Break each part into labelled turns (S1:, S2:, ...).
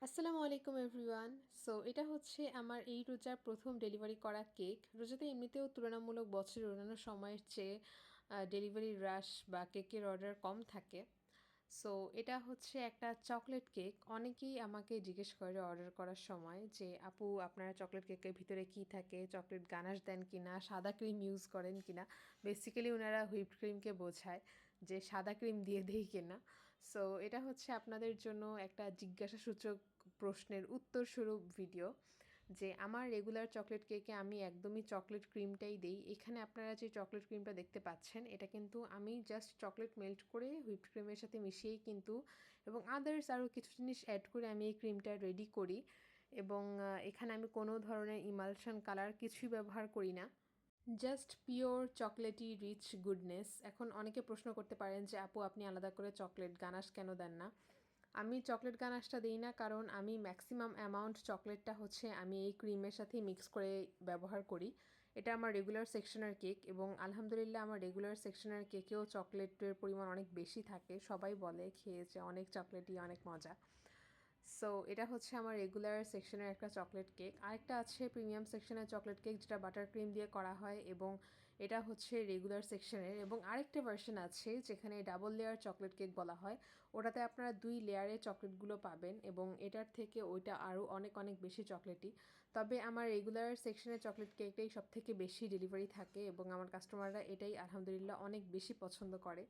S1: আসসালামু আলাইকুম everyone. So এটা হচ্ছে আমার এই রোজার প্রথম ডেলিভারি করা কেক। রোজাতে এমনিতেও তুলনামূলক বছরের অন্যান্য সময়ের চেয়ে ডেলিভারি রাশ বা কেকের অর্ডার কম থাকে। সো এটা হচ্ছে একটা চকলেট কেক। অনেকেই আমাকে জিজ্ঞেস করে অর্ডার করার সময় যে আপু আপনারা চকলেট কেকের ভিতরে কি থাকে, চকলেট গানাশ দেন কিনা, সাদা ক্রিম ইউজ করেন কিনা। বেসিক্যালি ওনারা হুইপড ক্রিমকে বোঝায় যে সাদা ক্রিম দিয়ে দেই কিনা। সো এটা হচ্ছে আপনাদের জন্য একটা জিজ্ঞাসাসূচক প্রশ্নের উত্তরস্বরূপ ভিডিও যে আমার রেগুলার চকলেট কেকে আমি একদমই চকলেট ক্রিমটাই দেই। এখানে আপনারা যে চকলেট ক্রিমটা দেখতে পাচ্ছেন এটা কিন্তু আমি জাস্ট চকলেট মেল্ট করে হুইপড ক্রিমের সাথে মিশিয়েই কিন্তু এবং আদার্স আরও কিছু জিনিস অ্যাড করে আমি এই ক্রিমটা রেডি করি এবং এখানে আমি কোনো ধরনের ইমালশন কালার কিছুই ব্যবহার করি না, just pure chocolatey rich goodness. এখন অনেকে প্রশ্ন করতে পারেন যে আপু আপনি আলাদা করে চকলেট গানাশ কেন দেন না। আমি চকলেট গানাশটা দিই না কারণ আমি ম্যাক্সিমাম অ্যামাউন্ট চকলেটটা হচ্ছে আমি এই ক্রিমের সাথেই মিক্স করে ব্যবহার করি। এটা আমার রেগুলার সেকশনের কেক এবং আলহামদুলিল্লাহ আমার রেগুলার সেকশনের কেকেও চকলেটের পরিমাণ অনেক বেশি থাকে। সবাই বলে খেয়েছে অনেক চকলেটই অনেক মজা। সো এটা হচ্ছে আমার রেগুলার সেকশনের একটা চকলেট কেক। আরেকটা আছে প্রিমিয়াম সেকশনের চকলেট কেক যেটা বাটার ক্রিম দিয়ে করা হয় এবং এটা হচ্ছে রেগুলার সেকশনের। এবং আরেকটা ভার্সন আছে যেখানে ডাবল লেয়ার চকলেট কেক বলা হয়। ওটাতে আপনারা 2 লেয়ারে চকলেটগুলো পাবেন এবং এটার থেকে ওইটা আরও অনেক অনেক বেশি চকলেটি। তবে আমার রেগুলার সেকশনের চকলেট কেকটাই সবথেকে বেশি ডেলিভারি থাকে এবং আমার কাস্টমাররা এটাই আলহামদুলিল্লাহ অনেক বেশি পছন্দ করে।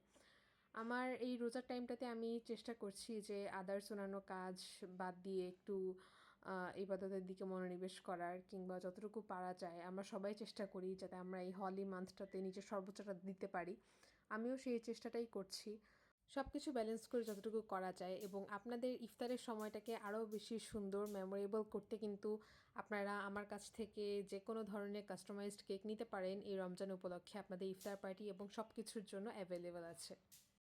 S1: আমার এই রোজার টাইমটাতে আমি চেষ্টা করছি যে আদার্স অন্যান্য কাজ বাদ দিয়ে একটু ইবাদতের দিকে মনোনিবেশ করার, কিংবা যতটুকু পারা যায় আমরা সবাই চেষ্টা করি যাতে আমরা এই হলি মান্থটাতে নিজের সর্বোচ্চটা দিতে পারি। আমিও সেই চেষ্টাটাই করছি, সব কিছু ব্যালেন্স করে যতটুকু করা যায়। এবং আপনাদের ইফতারের সময়টাকে আরও বেশি সুন্দর মেমোরেবল করতে কিন্তু আপনারা আমার কাছ থেকে যে কোনো ধরনের কাস্টমাইজড কেক নিতে পারেন। এই রমজান উপলক্ষে আপনাদের ইফতার পার্টি এবং সব কিছুর জন্য অ্যাভেলেবেল আছে।